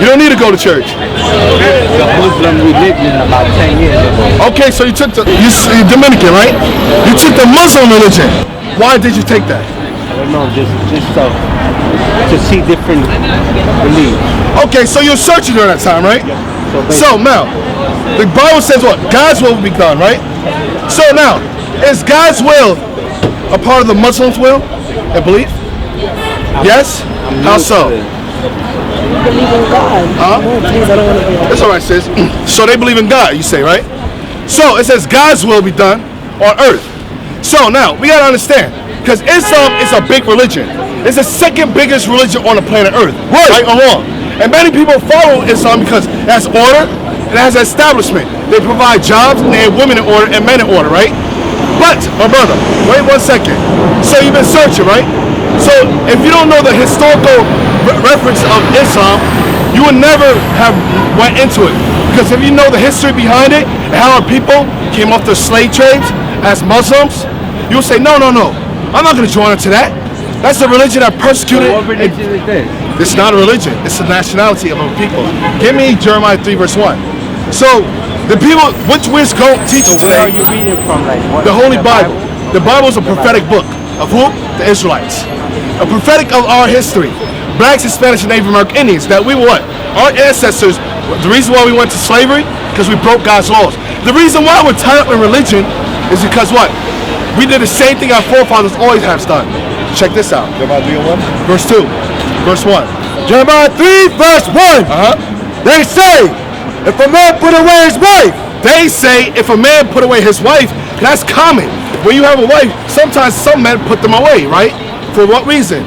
You don't need to go to church. The Muslim religion about 10 years ago. Okay, so you're Dominican, right? You took the Muslim religion. Why did you take that? I don't know, just to see different beliefs. Okay, so you're searching during that time, right? Yeah. So now, the Bible says what? God's will be done, right? So now, is God's will a part of the Muslims' will and belief? Yes? How so? Believe in God. That's all right, sis. So they believe in God, you say, right? So it says God's will be done on earth. So now, we gotta understand, because Islam is a big religion. It's the second biggest religion on the planet Earth, right or wrong. And many people follow Islam because it has order and it has establishment. They provide jobs and they have women in order and men in order, right? But, my brother, wait 1 second. So you've been searching, right? So if you don't know the historical reference of Islam, you would never have went into it. Because if you know the history behind it and how our people came off the slave trades as Muslims, you'll say, no, I'm not going to join into that. That's a religion that persecuted. So what religion is this? It's not a religion. It's the nationality of a people. Give me Jeremiah 3 verse 1. So the people, which go teach So today? where are you reading from? Like what? The Holy Bible. The Bible is a prophetic book of who? The Israelites. A prophetic of our history. Blacks, Hispanics, and Native American Indians. That we were what? Our ancestors. The reason why we went to slavery because we broke God's laws. The reason why we're tied up in religion is because what? We did the same thing our forefathers always have done. Check this out. Jeremiah 3:1. Verse 2. Verse 1. Jeremiah 3 verse 1. They say, if a man put away his wife. They say, if a man put away his wife, that's common. When you have a wife, sometimes some men put them away, right? For what reason?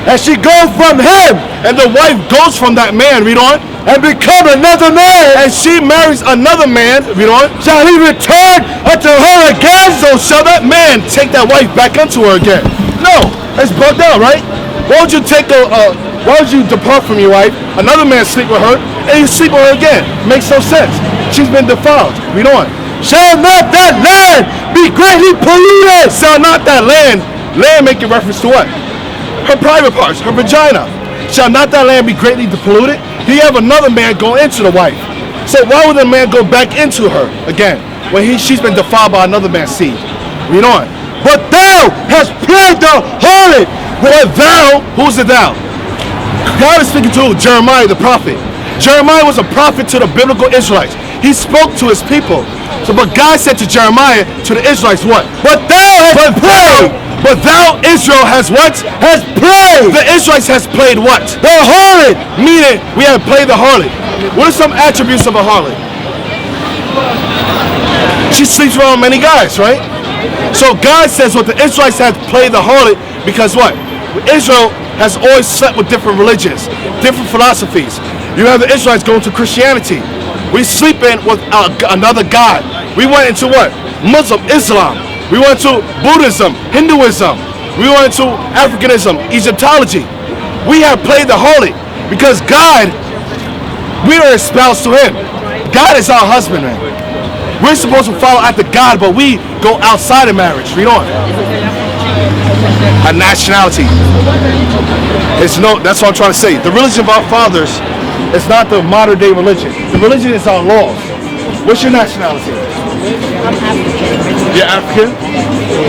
And she goes from him. And the wife goes from that man, read on. And become another man. And she marries another man, read on. Shall he return unto her again? So shall that man take that wife back unto her again? No, it's bugged out, right? Why would you why would you depart from your wife, another man sleep with her, and you sleep with her again? Makes no sense. She's been defiled. Read on. Shall not that land be greatly polluted? Shall not that land making reference to what? Her private parts, her vagina. Shall not that land be greatly polluted? He have another man go into the wife. So why would the man go back into her again when she's been defiled by another man's seed? Read on. But thou hast played the harlot. But thou, who's the thou? God is speaking to Jeremiah the prophet. Jeremiah was a prophet to the biblical Israelites. He spoke to his people. So, but God said to Jeremiah, to the Israelites, what? But thou hast played. But thou, Israel, has what? Has played. The Israelites has played what? The harlot. Meaning, we have played the harlot. What are some attributes of a harlot? She sleeps around many guys, right? So God says what the Israelites have played the harlot because what? Israel has always slept with different religions, different philosophies. You have the Israelites going to Christianity. We sleep in with another God. We went into what? Muslim, Islam. We went to Buddhism, Hinduism. We went to Africanism, Egyptology. We have played the harlot because God, we are espoused to Him. God is our husband, man. We're supposed to follow after God, but we go outside of marriage. Read on. A nationality. That's what I'm trying to say. The religion of our fathers is not the modern day religion. The religion is our laws. What's your nationality? I'm African. You're African?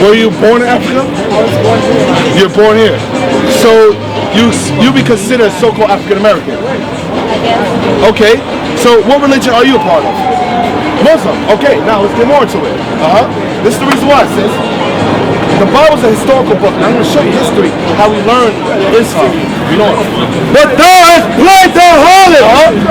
Were you born in Africa? I was born here. You're born here. So you be considered so-called African American? I guess. Okay. So what religion are you a part of? Muslim. Okay, now let's get more into it. This is the reason why, sis. The Bible's a historical book, and I'm going to show you history, how we learn Islam. You know. But thou hast played the harlot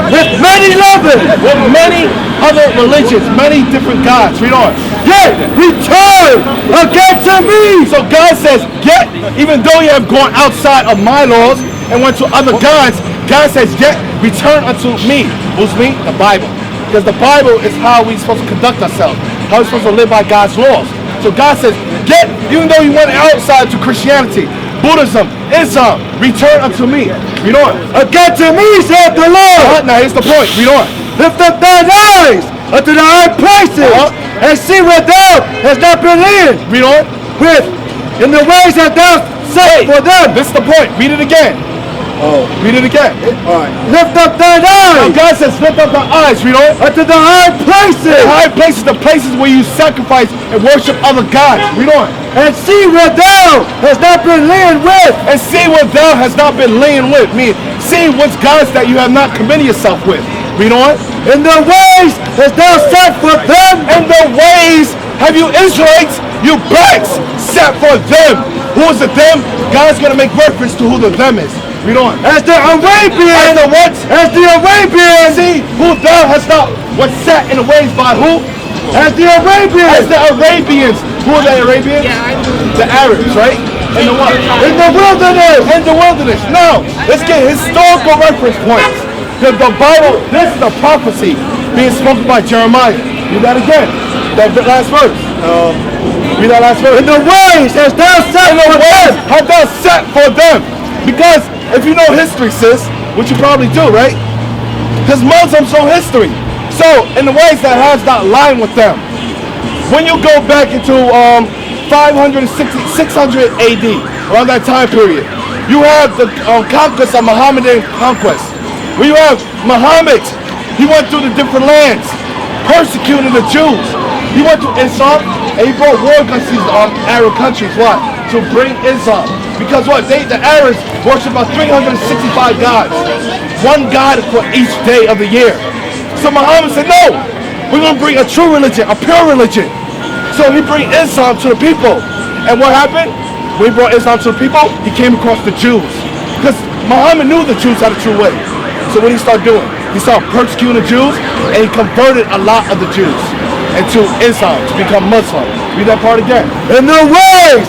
with many lovers. With many other religions, many different gods. Read on. Yet return again to me. So God says, yet, even though you have gone outside of my laws and went to other gods, God says, yet return unto me. Who's me? The Bible. Because the Bible is how we're supposed to conduct ourselves, how we're supposed to live by God's laws. So God says, yet, even though you went outside to Christianity, Buddhism, Islam, return unto me. Read on. Again to me, saith the Lord. Now here's the point. Read on. Lift up thine eyes unto the high places and see where thou hast not been in. Read on. In the ways that thou set for them. This is the point. Read it again. Read it again. All right. Lift up thine Now eyes God says, lift up the eyes, read on. unto the high places, The high places, the places where you sacrifice and worship other gods. Read on. and see where thou hast not been laying with. And see what thou hast not been laying with. Meaning, see what's gods that you have not committed yourself with. Read on. In the ways hast thou set for them. And the ways have you Israelites, you blacks, set for them. Who is the them? God's going to make reference to who the them is. Read on. As the Arabians, And the what? as the Arabians, See who thou hast not was set in the ways by who? as the As Arabians, the Arabians. Who are the Arabians? The Arabs, right? In the what? in the wilderness. In the wilderness. Now, let's get historical reference points. Because the Bible, this is a prophecy being spoken by Jeremiah. Read that again. That last verse. Read that last verse. In the ways hast thou set In the for ways them. have thou set for them. Because if you know history, sis, which you probably do, right? Because Muslims know history. So, in the ways that has not lined with them. When you go back into 600 AD, around that time period, you have the conquest of Mohammedan conquest. Where you have Muhammad, he went through the different lands, persecuting the Jews. He went to Islam, and he brought war against these Arab countries. Why? To bring Islam. Because what? The Arabs worship about 365 gods. One god for each day of the year. So Muhammad said, no, we're going to bring a true religion, a pure religion. So he bring Islam to the people. And what happened? When he brought Islam to the people, he came across the Jews. Because Muhammad knew the Jews had a true way. So what did he start doing? He started persecuting the Jews, and he converted a lot of the Jews into Islam to become Muslim. Read that part again. In the ways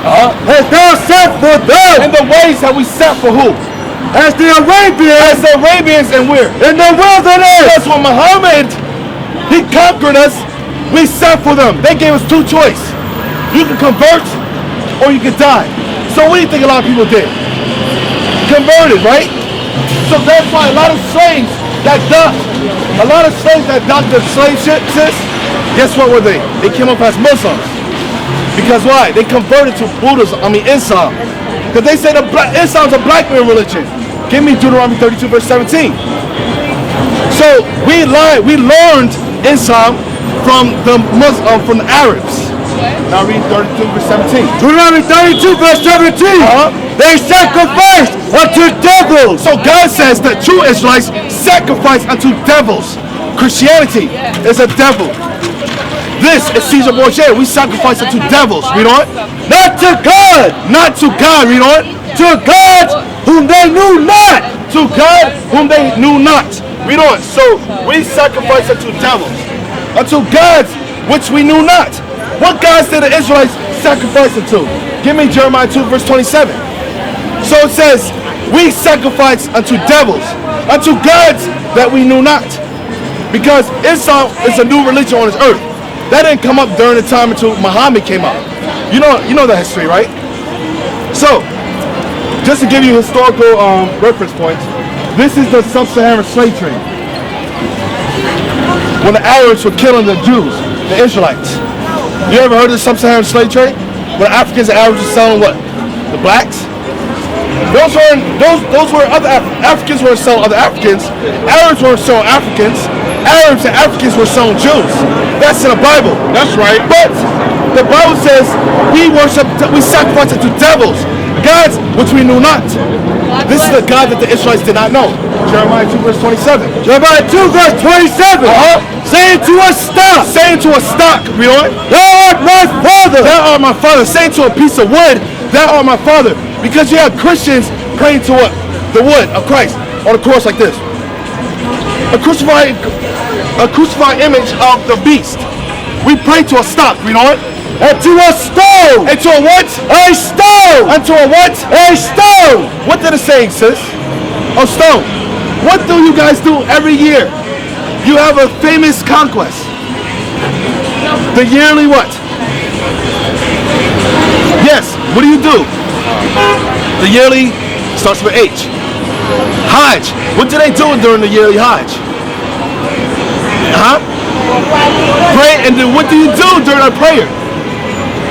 hast thou set for them. And the ways that we set for who? As the Arabians, As the Arabians, and where? in the wilderness. That's when Muhammad, he conquered us, we set for them. They gave us two choices. You can convert or you can die. So what do you think a lot of people did? Converted, right? So that's why a lot of slaves that docked the slave ship, sis, guess what were they? They came up as Muslims. Because why? They converted to Buddhism, Islam. Because they say Islam's a black man religion. Give me Deuteronomy 32 verse 17. So we learned Islam from the Arabs. Now read 32 verse 17. Deuteronomy 32 verse 17. They sacrificed unto devils. So God says that true Israelites sacrifice unto devils. Christianity is a devil. This is Caesar Borgia. We sacrifice unto devils. Read on. Not to God. Not to God. Read on. To gods whom they knew not. To God whom they knew not. Read on. So we sacrifice unto devils. Unto gods which we knew not. What gods did the Israelites sacrifice unto? Give me Jeremiah 2 verse 27. So it says, we sacrifice unto devils, unto gods that we knew not. Because Islam is a new religion on this earth. That didn't come up during the time until Muhammad came up. You know the history, right? So, just to give you historical reference points, this is the sub-Saharan slave trade. When the Arabs were killing the Jews, the Israelites. You ever heard of the sub-Saharan slave trade? When Africans and Arabs were selling what? The blacks? Those were other Africans were selling other Africans. Arabs were selling Africans. Arabs and Africans were selling Jews. That's in the Bible. That's right. But the Bible says we sacrifice to devils, gods which we knew not. This is the God that the Israelites did not know. Jeremiah 2 verse 27. Jeremiah 2 verse 27. Saying to a stock. Saying to a stock, read on. Thou art my father. Thou art my father. Saying to a piece of wood, thou art my father. Because you have Christians praying to what? The wood of Christ on a cross like this. A crucified image of the beast. We pray to a stock, read on. And to a stone. And to a what? A stone. And to a what? A stone. What did it say, sis? A stone. What do you guys do every year? You have a famous conquest. The yearly what? Yes, what do you do? The yearly starts with H. Hajj. What do they do during the yearly Hajj? Pray, and then what do you do during that prayer?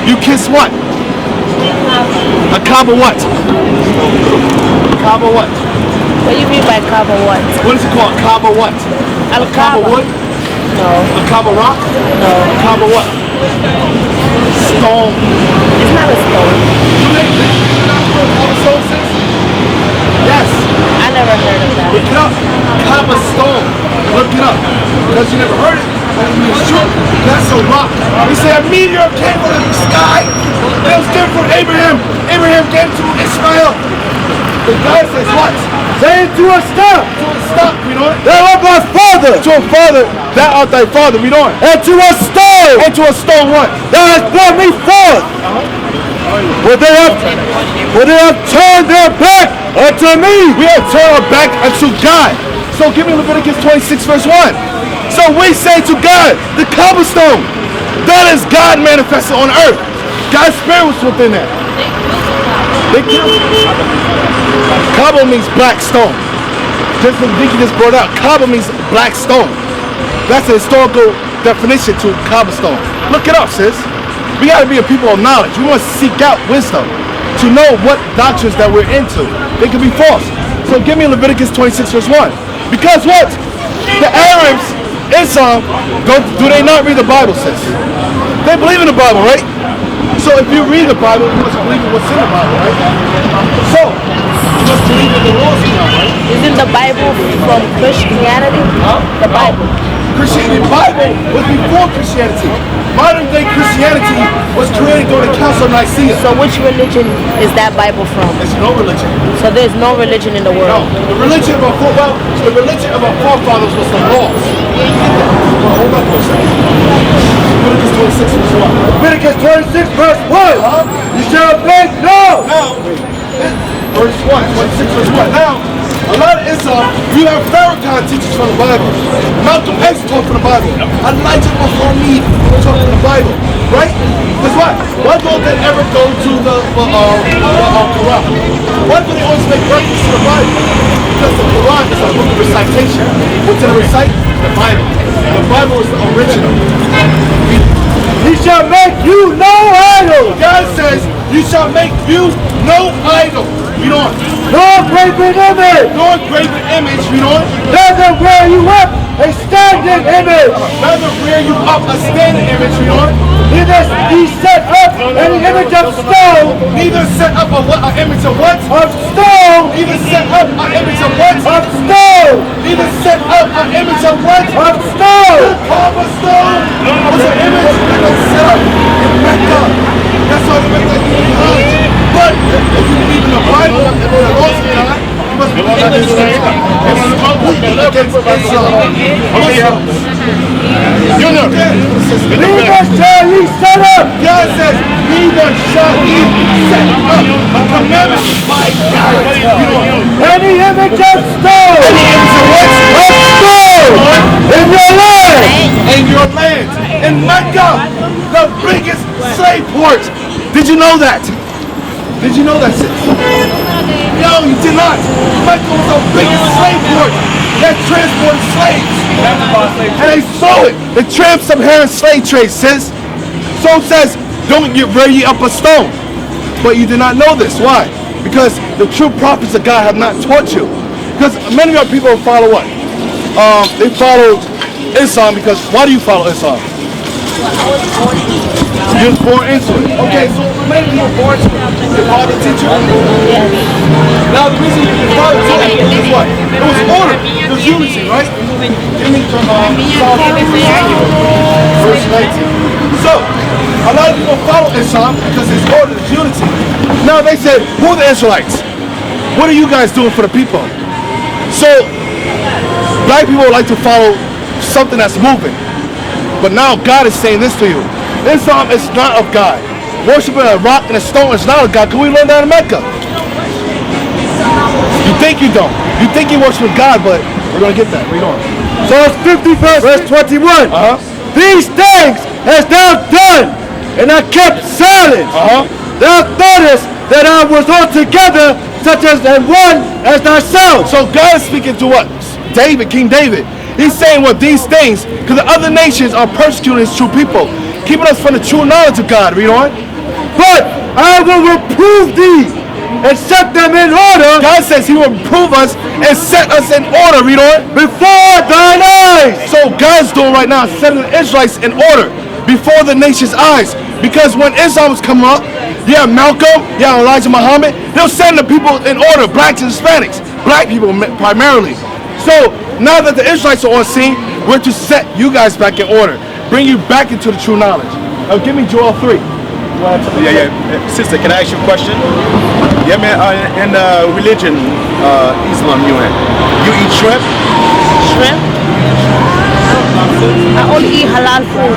You kiss what? A Kaaba what? Kaaba what? What do you mean by Kaaba what? What is it called? Kaaba what? Al Kaaba Kaaba. wood? No, A Kaaba rock? no. Kaaba what? Stone. It's not a stone. You know what Kaaba stone says? Yes. I never heard of that. Look it up. Kaaba stone. Look it up. Because you never heard it. It's true. That's a rock. He said a meteor came from the sky. It was given from Abraham. Abraham gave to Ishmael. The guy says what? Saying to a stop. To a stop, we know it. Thou art my father. To a father, thou art thy father, we know it. And to a stone. And to a stone what? Thou hast brought me forth. For they have turned their back unto me. We have turned our back unto God. So give me Leviticus 26 verse 1. So we say to God, the cobblestone, that is God manifested on earth. God's spirit was within that. Cobble means black stone. Just as Deacon just brought out, cobble means black stone. That's a historical definition to cobblestone. Look it up, sis. We got to be a people of knowledge. We must seek out wisdom to know what doctrines that we're into. They could be false. So give me Leviticus 26 verse 1. Because what? The Arabs, Esau, do they not read the Bible, sis? They believe in the Bible, right? So if you read the Bible, you must believe in what's in the Bible, right? So, you must believe in the laws of God, right? Isn't the Bible from Christianity? The Bible. Christianity, the Bible was before Christianity. Modern day Christianity was created during the Council of Nicaea. So which religion is that Bible from? There's no religion. So there's no religion in the No, world. the religion of our forefathers was the laws. Well, hold on for a second. Leviticus 26 verse 1. Leviticus 26 verse 1. You shall make no. Now, verse 1, 26 verse 1. Now, a lot of Islam, you have Farrakhan teachers from the Bible. Malcolm X taught from the Bible. Elijah before me taught from the Bible. Right? Because what? Why don't they ever go to the Quran? Why do they always make reference to the Bible? Because the Quran is a book of recitation. What's in the recite? The Bible. The Bible is the original. He shall make you no idol. God says, you shall make you no idol. Read on. No graven image. No graven image. Read on. Neither wear you up a standing image. Neither rear you up a standing image. Read on. Neither ye set up any image of stone. Neither set up an image of what? Of stone. Neither set up an image of what? Of stone. Neither set up an image of what? Of stone. Carve stone was an image that was set up in Mecca. That's why they make that Hajj. But if you believe in the Bible and the laws of God, you must believe in this Islam. It's completely against Islam. Muslims. You know. Neither shall ye set up. God says, neither shall ye set up a commandment by God. You know. Any image of stone. Any image of what? Of stone. In your land. In your land. In Mecca, the biggest slave port. Did you know that? Did you know that, sis? No, you did not. Mecca was the biggest slave port that transported slaves. And they sold it. The trans-Saharan slave trade, sis. So it says, don't get ready up a stone. But you did not know this. Why? Because the true prophets of God have not taught you. Because many of our people follow what? They follow Islam because, why do you follow Islam? You're born into it. Okay, so maybe you were born to it. Your father teacher? Yes. Now the reason your father taught you is what? It was order. It was unity, right? Give me from Psalm verse 19. So, a lot of people follow Islam because it's order, it's unity. Now they said, who are the Israelites? What are you guys doing for the people? So, black people like to follow something that's moving. But now God is saying this to you. Islam is not of God. Worshipping a rock and a stone is not of God. Can we learn that in Mecca? You think you don't. You think you worship God, but we're going to get that. Read on. Psalm 50 verse 21. These things hast thou done, and I kept silence. Thou thoughtest that I was altogether such as and one as thyself. So God is speaking to what? David, King David. He's saying, well, these things, because the other nations are persecuting his true people, keeping us from the true knowledge of God. Read on. But I will reprove thee and set them in order God says he will reprove us and set us in order. Read on. before thine eyes. So God's doing right now, setting the Israelites in order before the nation's eyes. Because when Islam was coming up, you have Malcolm, you have Elijah Muhammad, they'll send the people in order, blacks and Hispanics, black people primarily. So now that the Israelites are on scene, we're to set you guys back in order, bring you back into the true knowledge. Now give me Joel 3. Yeah. Sister, can I ask you a question? Yeah, man. In religion, Islam, you eat shrimp? Shrimp? I only eat halal food.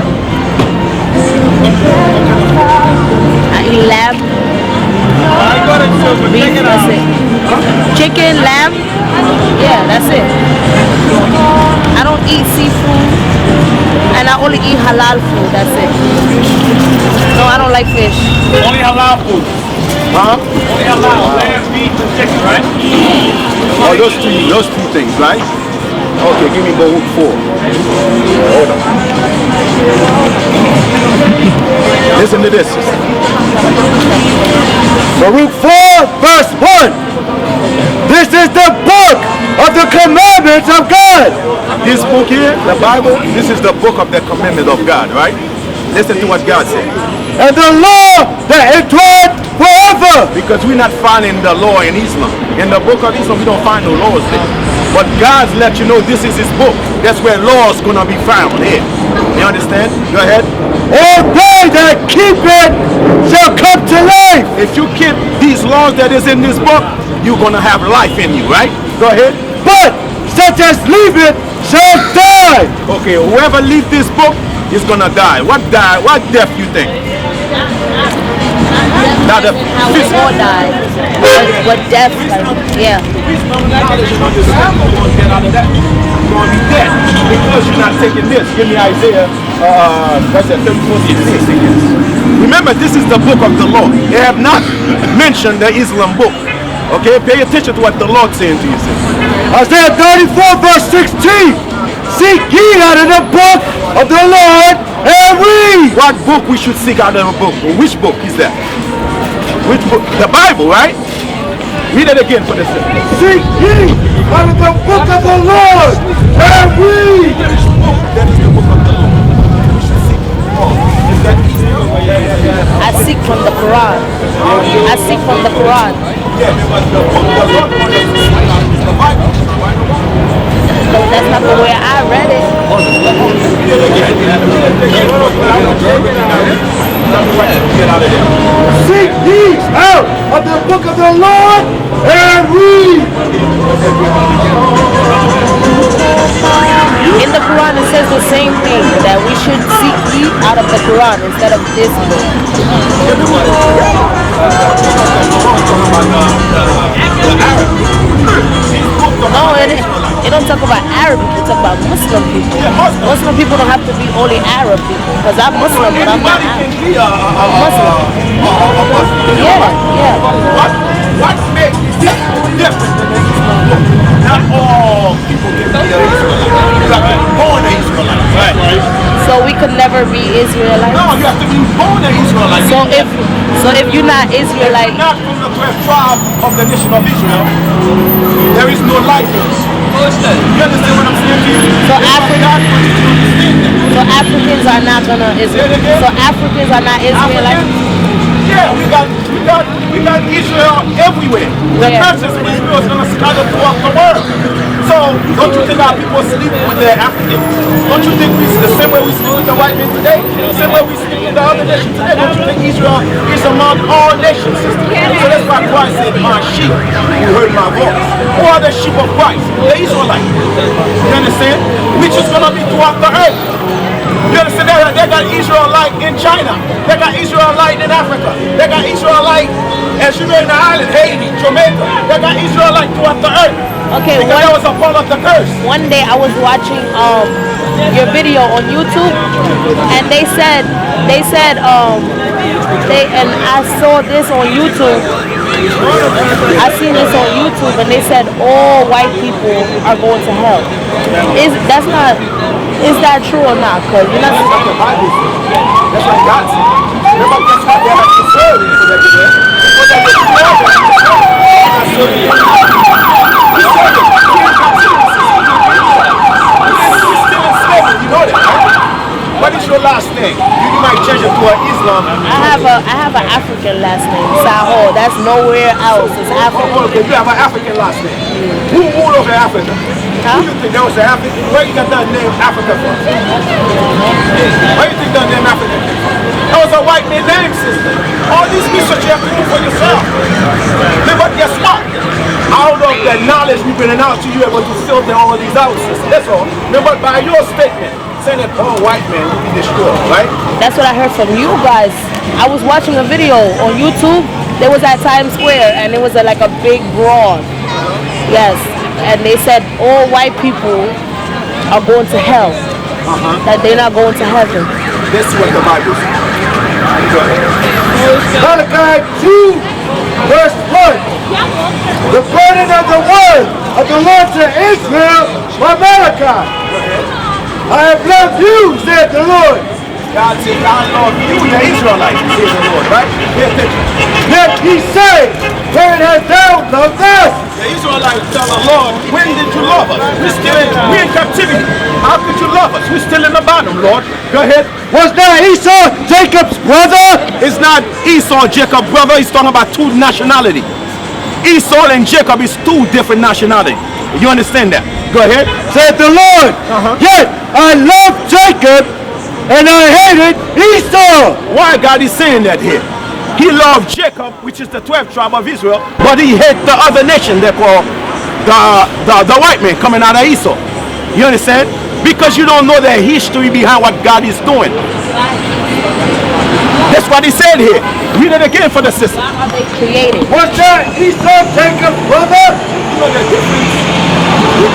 I eat lamb. Beef, that's it. Chicken, lamb. Yeah, that's it. I don't eat seafood. And I only eat halal food, that's it. No, I don't like fish. Only halal food. Huh? Only halal. Lamb, beef, and chicken, right? Oh, those two things, right? Okay, give me Baruch 4. Hold on. Listen to this, sister. Baruch 4 verse 1. This is the book of the commandments of God. This book here, the Bible, this is the book of the commandment of God, right? Listen to what God said. And the law that endureth forever. Because we're not finding the law in Islam. In the book of Islam, we don't find no laws there. But God's let you know this is his book. That's where laws gonna be found here. You understand? Go ahead. All they that keep it shall come to life. If you keep these laws that is in this book, you're gonna have life in you, right? Go ahead. But such as leave it shall die. Okay, whoever leave this book is gonna die. What die? What death you think? Now the How we all die. But death, yeah. You're going to be dead because you're not taking this. Give me Isaiah, what's that, 34:16. Remember, this is the book of the law. They have not mentioned the Islam book. Okay, pay attention to what the Lord's saying to you. Isaiah 34 verse 16. Seek ye out of the book of the Lord and read. What book we should seek out of the book? Which book is that? Which book? The Bible, right? Read it again for the sake. Seek ye out of the book of the Lord and read. That is the book of the Lord. We should seek. Is that I seek from the Quran. I seek from the Quran. yeah, but the book the Lord wants us to seek out is the Bible. But that's not the way I read it. Seek ye out of the book of the Lord and read. In the Quran it says the same thing, that we should seek ye out of the Quran instead of this book. No, it don't talk about Arab people, it talk about Muslim people. Muslim people don't have to be only Arab people, because I'm Muslim, but I'm not Arab. I'm Muslim. Yeah. What makes this different than the Islam? Not all people can be Israelites. You have to be born an Israelite. Right. So we could never be Israelites. No, you have to be born an Israelite. So if you're not Israelite, not from the 12th tribe of the nation of Israel, there is no life in us. You understand what I'm saying to you? So Africans are not gonna Israel. So Africans are not Israelites. Yeah, we got Israel everywhere. The Yeah. presence of Israel is gonna scatter throughout the world. So don't you think our people sleep with their Africans? Don't you think we the same way we sleep with the white men today? The same way we sleep with the other nations today? Don't you think Israel is among all nations, sister? So that's why Christ said, my sheep who heard my voice. Who are the sheep of Christ? The Israelites. You understand? Which is gonna be throughout the earth. You understand that? They got Israelite in China. They got Israelite in Africa. They got Israelite as you know in the island, Haiti, Jamaica. They got Israelite throughout the earth. Okay, because that was a part of the curse. One day I was watching your video on YouTube, and they said and I saw this on YouTube. I seen this on YouTube, and they said all white people are going to hell. Is that true or not? Because you're not. That's what the Bible says. That's what God said. Remember, that's why they have to serve for that. answer. He said it. He's still in slavery. You know that, right? What is your last name? You might change it to an Islam. I have an African last name, Saho. That's nowhere else. It's African. Okay, you have an African last name. Who ruled over Africa? Huh? Who you think that was the African? Where you got that name Africa from? Where you think that name Africa came from? That was a white man name, sister. All these research you have to do for yourself. But guess what? Out of the knowledge we've been out to you, able to filter all these out, sister. That's all. Remember, by your statement, saying that all white men will be destroyed, right? That's what I heard from you guys. I was watching a video on YouTube. There was at Times Square, and it was like a big brawl. Yes, and they said all white people are going to hell. That they're not going to heaven. This is what the Bible says. Malachi 2, verse 1. The burden of the word of the Lord to Israel by Malachi. I have loved you, said the Lord. God said, I love you, the Israelites, says the Lord, right? Pay attention. Yet he said, when hast thou loved us? The Israelites tell the Lord, when did you love us? We're in captivity. How could you love us? We're still in the bottom, Lord. Go ahead. Was not Esau Jacob's brother? It's not Esau, Jacob, brother. He's talking about two nationality. Esau and Jacob is two different nationality. You understand that? Go ahead. Said the Lord. Yet I loved Jacob and I hated Esau. Why God is saying that here? He loved Jacob, which is the 12th tribe of Israel, but he hated the other nation they call the white man coming out of Esau. You understand? Because you don't know the history behind what God is doing. That's what he said here. Read it again for the sister. How are they created? Was not Esau Jacob's brother? You know the difference? Give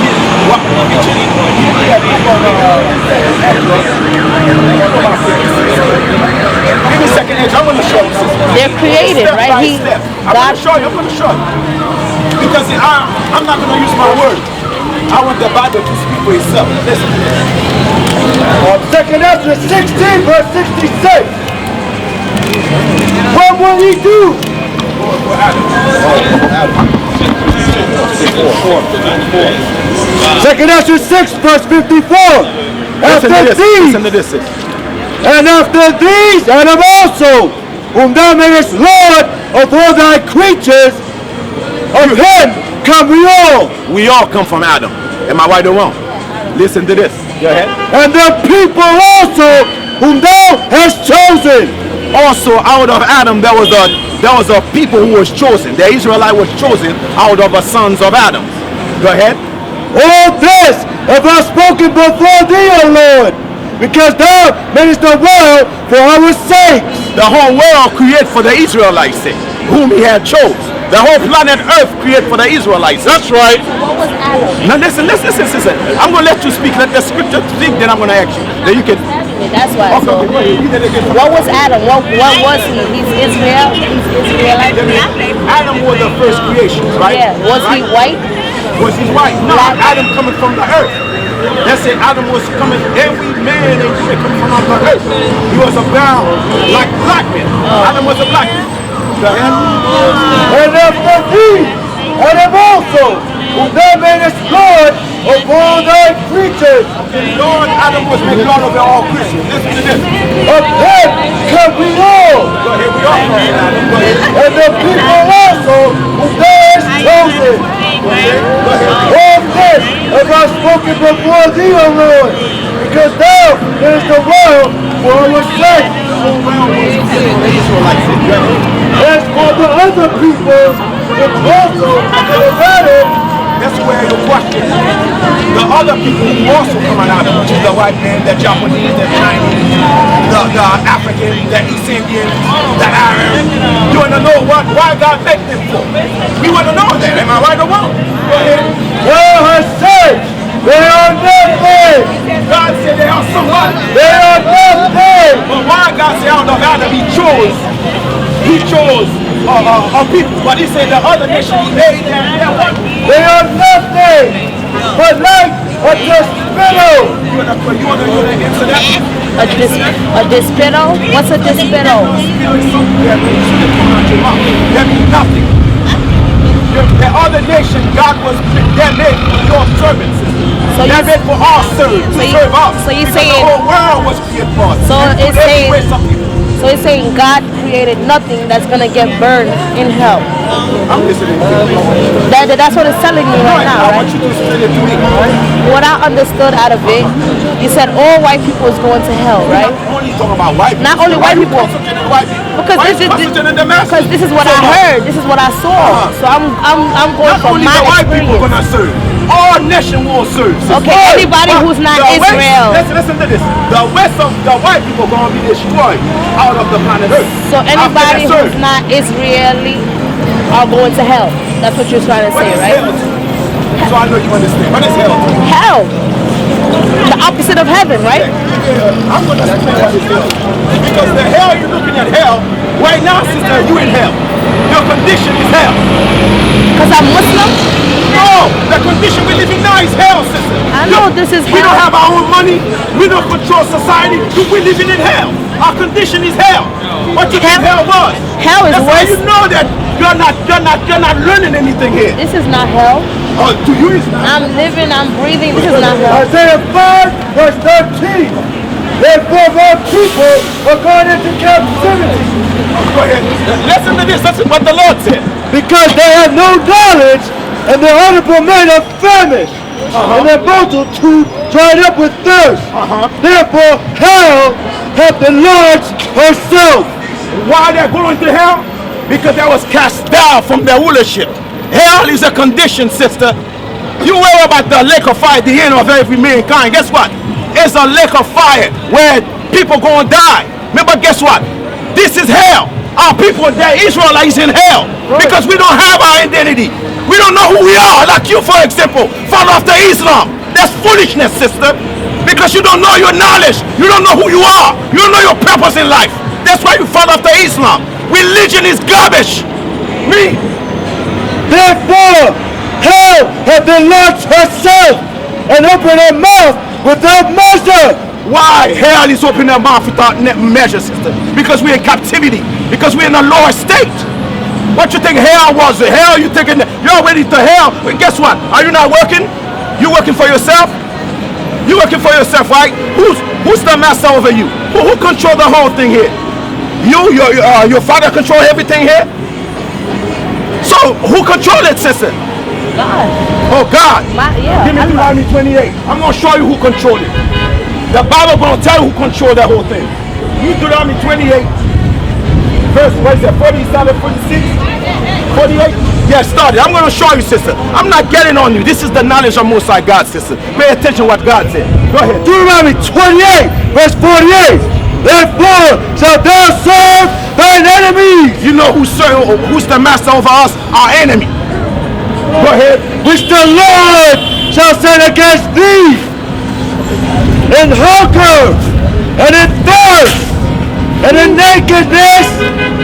me a second, Edge. I'm going to show you. They're created, Step right? by He, step. I'm God, going to show you. Because I'm not going to use my words. I want the Bible to speak for itself. Listen. 2 Ezra 16, verse 66. What will he do? Second Ezra 6, verse 54. After these, Listen to this. and after these, Adam also, whom thou madest Lord of all thy creatures, of him come we all. We all come from Adam. Am I right or wrong? Listen to this. Go ahead. And the people also, whom thou hast chosen. Also, out of Adam, there was a people who was chosen. The Israelite was chosen out of the sons of Adam. Go ahead. All this have I spoken before thee, O Lord, because thou madest the world for our sakes. The whole world created for the Israelites' sake, whom he had chose. The whole planet Earth created for the Israelites. That's right. what was Adam? Now listen. I'm going to let you speak. Let the scripture speak, then I'm going to ask you. Then you can... That's why. Okay, So, read it again. what was Adam? What was he? He's Israel. He's Israelite. Adam was the first creation, right? Yeah. Was he white? Was he white? No, Adam coming from the earth. That's it. Adam was coming, every man and woman coming from the earth. He was a brown, like black man. Adam was a black man. Go ahead. And after thee, Adam also, whom thou madest Lord of all thy creatures. Lord Adam was made Lord over all creatures. Listen to this. Of him come we all. Go ahead, we all from Adam. Go ahead. And the people also, whom thou hast chosen. Go ahead. All this have I spoken before thee, O Lord, because thou madest the world for our sake. As for the other people, which also to the matter, That's where your question. The other people who also come out of it, which is the white man, the Japanese, the Chinese, the African, the East Indian, the Arab. You want to know why God made them for? We want to know that. Am I right or wrong? Go ahead. thou hast said, they are nothing. God said they are somebody. They are nothing. But why God said out of Adam He chose a people. But he said the other nation He made them what? They are nothing but like a spittle. You want to answer that? A dispito? What's a dispito? That means nothing. The other nation, God was, they're made for your servants. So They're made for our serve, to serve us. So you're because saying, the whole world was created for us. So And it's today we saying, waste some people. so it's saying God created nothing that's gonna get burned in hell. I'm listening to you. That's what it's telling me right now, I right? want you to explain it to me. What I understood out of it, you said all white people is going to hell, right? Not only talking about white people. Not only white people. Concentrating white people. Because this is what I heard, this is what I saw. So I'm going Not from only my the white people experience. gonna serve. All nation will serve. Okay, anybody who's not Israel. Listen to this. The west of the white people gonna be destroyed out of the planet Earth. So anybody who's not Israeli are going to hell. That's what you're trying to say, right? Hell? So I know you understand. What is hell? Hell. The opposite of heaven, right? I'm gonna explain what is hell. Because the hell you're looking at hell, right now, sister, you in hell. Your condition is hell. Because I'm Muslim? No, the condition we live in now is hell, sister. I know this is hell. We don't have our own money. We don't control society. We're living in hell. Our condition is hell. What you think hell was? Hell is That's worse. how you know that you're not learning anything here. This is not hell. Oh, to you it's not. I'm living, I'm breathing. This is not hell. Isaiah 5, verse 13. Therefore, my people are going into captivity. Go ahead. Listen to this. Listen what the Lord said. Because they have no knowledge, and their honorable men are famished, and their multitude dried up with thirst. Therefore, hell hath enlarged herself. Why they're going to hell? Because they was cast down from their rulership. Hell is a condition, sister. You worry about the lake of fire, the end of every mankind. Guess what? It's a lake of fire where people gonna die. Remember, guess what? This is hell. Our people, the Israelites, in hell because we don't have our identity. We don't know who we are. Like you, for example, follow after Islam. That's foolishness, sister. Because you don't know your knowledge. You don't know who you are. You don't know your purpose in life. That's why you follow after Islam. Religion is garbage. Me. Therefore, hell hath enlarged herself, and opened her mouth without measure. Why hell is opening their mouth without measure, sister? Because we're in captivity. Because we're in a lower state. What you think hell was? Hell, you thinking you're already to hell. But guess what? Are you not working? You working for yourself? You working for yourself, right? Who's the master over you? Who control the whole thing here? You, your father control everything here? So who control it, sister? God. Oh, God. Yeah. Give me Deuteronomy 28. I'm going to show you who controlled it. The Bible going to tell you who controlled that whole thing. You Deuteronomy 28, verse, what is that, 47, 46, 48? Yeah, start it. I'm going to show you, sister. I'm not getting on you. This is the knowledge of Most High God, sister. Pay attention to what God said. Go ahead. Deuteronomy 28, verse 48. Therefore shalt thou serve thine enemies. You know who's the master over us? Our enemy. Go ahead. Which the Lord shall send against thee in hunger and in thirst and in nakedness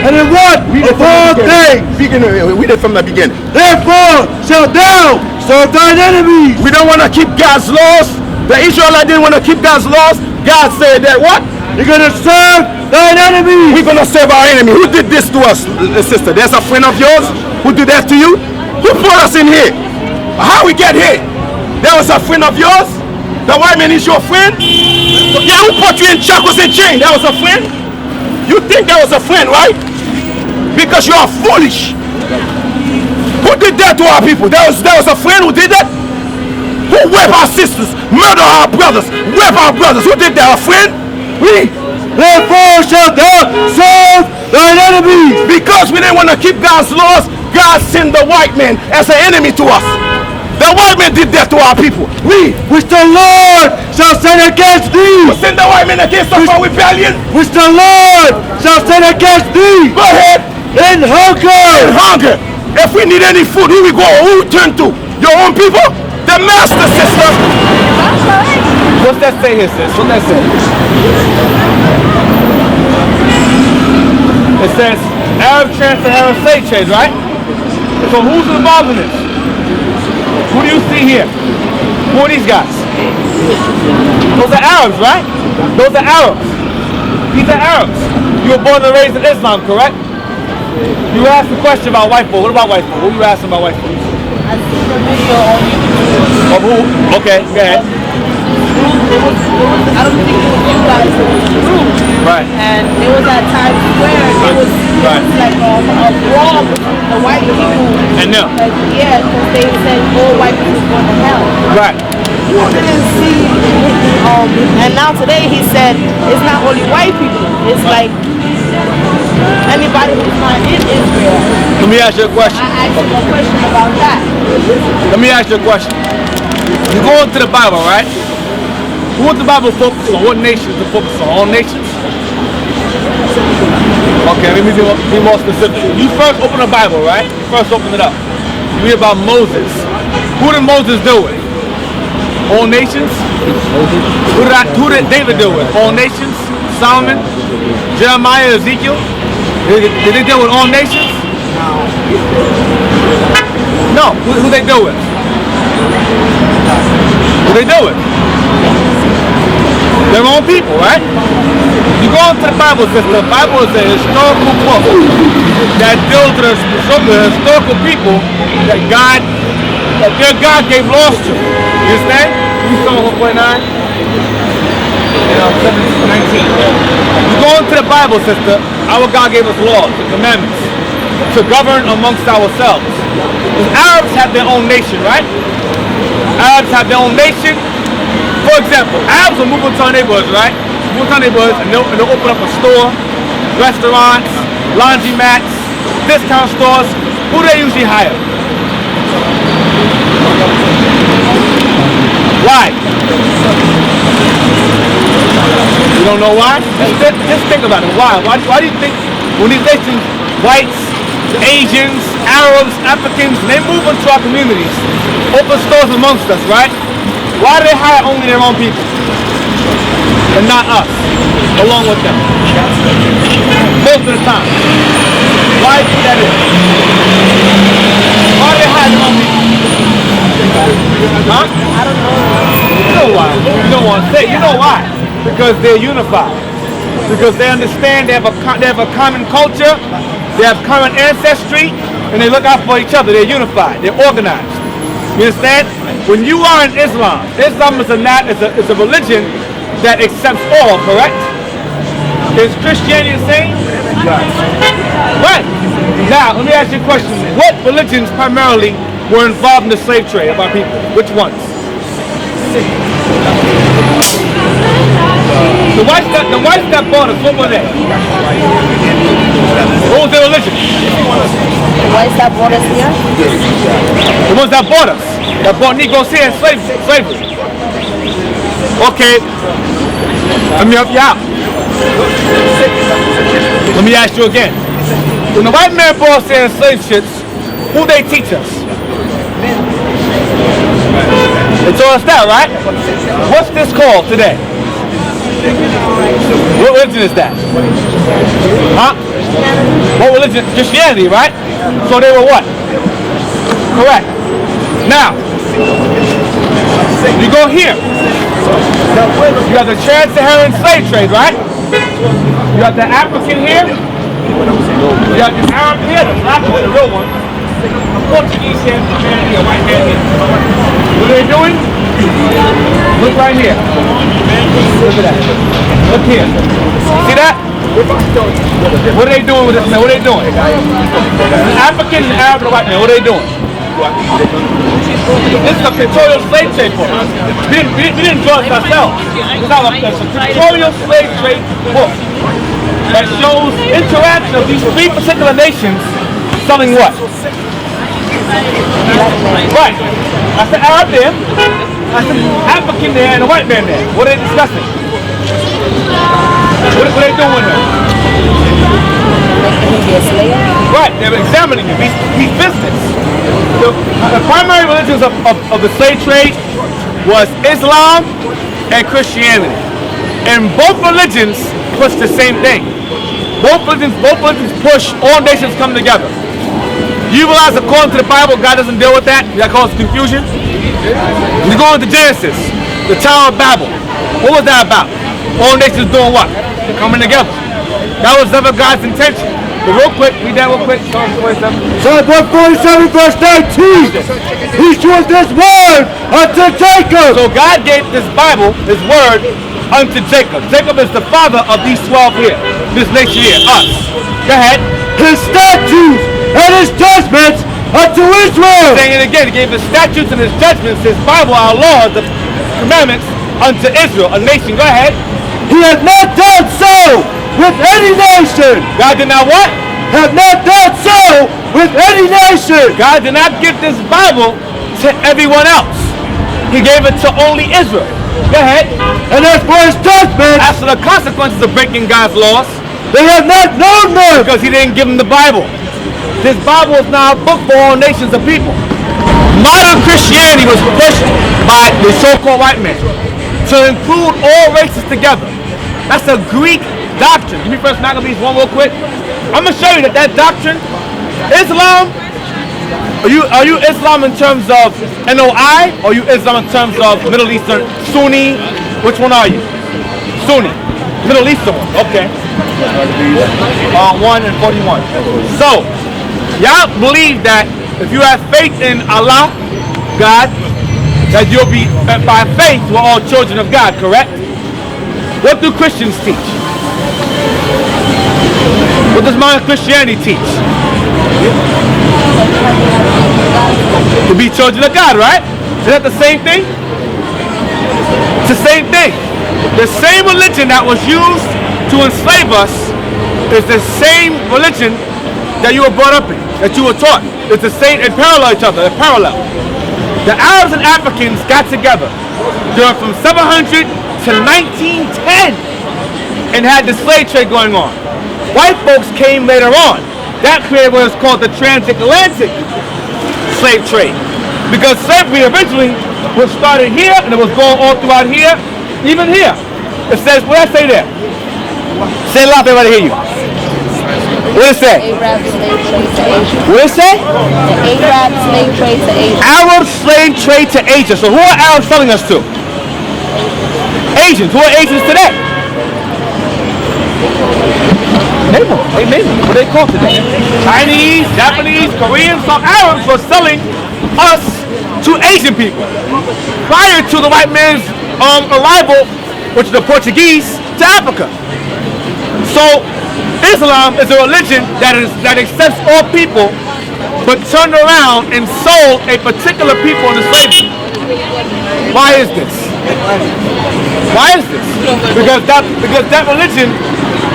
and in what? Of all things. Read it from the beginning. Therefore shalt thou serve thine enemies. We don't want to keep God's laws. The Israelites didn't want to keep God's laws. God said that what? You're going to serve thine enemies. We're going to serve our enemy. Who did this to us, sister? There's a friend of yours who did that to you? Who brought us in here? How we get here? There was a friend of yours? The white man is your friend? Yeah, who put you in shackles and chains? That was a friend? You think that was a friend, right? Because you are foolish. Who did that to our people? That was a friend who did that? Who whip our sisters, murder our brothers, whip our brothers? Who did that? A friend? We. Therefore shalt thou serve thine enemies. Because we didn't want to keep God's laws, God sent the white man as an enemy to us. The white man did that to our people. We. Which the Lord shall send against thee. Who sent the white man against us for rebellion? Which the Lord shall send against thee. Go ahead. In hunger. In hunger. If we need any food, who we go? Who we turn to? Your own people? The master, sister. What's that say here, sis? What's that say? It says Arab transfer, Arab slave trade, right? So who's involved in this? Who do you see here? Who are these guys? Those are Arabs, right? Those are Arabs. These are Arabs. You were born and raised in Islam, correct? You asked the question about white folk. What about white folk? What were you asking about white folk? Of who? Okay, go ahead. I don't think it was you guys, it was rude. Right. And there was that time where it was like a brawl between the white people. And them. Like, yeah, because they said all white people going to hell. Right. I didn't see, and now today he said it's not only white people, it's like anybody who's not in Israel. Let me ask you a question. I asked him a question about that. Let me ask you a question. You go into the Bible, right? Who does the Bible focus on? What nations to focus on? All nations? Okay, let me be more specific. You first open the Bible, right? First open it up. You read about Moses. Who did Moses deal with? All nations? Who did David deal with? All nations? Solomon? Jeremiah? Ezekiel? Did they deal with all nations? No. Who they deal with? Who they deal with? Their own people, right? You go into the Bible, says the Bible is a historical book that deals with the historical people that their God gave laws to. You understand? You saw 1.9? 19. You go into the Bible, sister, our God gave us laws and commandments to govern amongst ourselves. Because Arabs have their own nation, right? Arabs have their own nation. For example, Arabs will move into our neighborhoods, right? Move into our neighborhoods and they'll open up a store, restaurants, laundromats, discount stores. Who do they usually hire? Why? You don't know why? Just think about it. Why? Why do you think when these nations, whites, Asians, Arabs, Africans, they move into our communities, open stores amongst us, right? Why do they hire only their own people and not us, along with them? Most of the time. Why do you think that is? Why do they hire their own people? Huh? I don't know. You know why. You don't want to say. You know why. Because they're unified. Because they understand they have a common culture, they have common ancestry, and they look out for each other. They're unified. They're organized. You understand? When you are in Islam, Islam is a religion that accepts all, correct? Is Christianity the same? Right. Now, let me ask you a question. What religions primarily were involved in the slave trade of our people? Which ones? The whites that bought us, what were they? What was their religion? The whites that brought us here? The ones that bought us, that bought Negroes here in slavery. Okay, let me help you out. Let me ask you again. When the white man brought us here in slave ships, who they teach us? They taught us that, right? What's this called today? What religion is that? Huh? What religion? Christianity, right? So they were what? Correct. Now, you go here. You got the trans-Saharan slave trade, right? You got the African here. You got the Arab here, the black one, the real one. The Portuguese here, the man here, white man here. What are they doing? Look right here. Look at that. Look here. See that? What are they doing with this man? What are they doing? The African, the Arab, and the white man, what are they doing? This is a pictorial slave trade book. We didn't draw it ourselves. It's a pictorial slave trade book that shows interaction of these three particular nations selling what? Right. That's the Arab there, that's the African there, and the white man there. What are they discussing? What are they doing there? Right, they're examining him. He's business. The primary religions of the slave trade was Islam and Christianity. And both religions push the same thing. Both religions push all nations come together. You realize according to the Bible, God doesn't deal with that? That causes confusion? You go into Genesis, the Tower of Babel. What was that about? All nations doing what? They're coming together. That was never God's intention. So real quick, read that real quick. Psalm 47. Psalm 147 verse 19. He showed this word unto Jacob. So God gave this Bible, His word, unto Jacob. Jacob is the father of these 12 here, this nation here, us. Go ahead. His statutes and his judgments unto Israel. Saying it again, He gave His statutes and His judgments, His Bible, our laws, the commandments, unto Israel, a nation. Go ahead. He has not done so with any nation. God did not what? Have not done so with any nation. God did not give this Bible to everyone else. He gave it to only Israel. Go ahead. And as for his judgment, As for the consequences of breaking God's laws, they have not known them. because He didn't give them the Bible. This Bible is now a book for all nations of people. Modern Christianity was pushed by the so-called white man to include all races together. That's a Greek doctrine. Give me First Maccabees 1 real quick. I'm gonna show you that doctrine, Islam. Are you Islam in terms of NOI, or are you Islam in terms of Middle Eastern Sunni? Which one are you? Sunni. Middle Eastern one. Okay. 1 and 41. So, y'all believe that if you have faith in Allah, God, that you'll be, by faith, we're all children of God, correct? What do Christians teach? What does modern Christianity teach? To be children of God, right? Is that the same thing? It's the same thing. The same religion that was used to enslave us is the same religion that you were brought up in, that you were taught. It's the same, it parallel each other, they're parallel. The Arabs and Africans got together during from 700 to 1910 and had the slave trade going on. White folks came later on. That created what is called the transatlantic slave trade. Because slavery originally was started here and it was going all throughout here, even here. It says, what did I say there? Say it loud, everybody hear you. What did it say? Arab slave trade to Asia. What did it say? The Arab slave trade to Asia. Arab slave trade to Asia. So who are Arabs selling us to? Asians. Who are Asians today? Name them. What are they called today? Chinese, Japanese, Koreans. So Arabs were selling us to Asian people prior to the white man's arrival, which is the Portuguese, to Africa. So Islam is a religion that accepts all people, but turned around and sold a particular people into slavery. Why is this? Why is this? Because that religion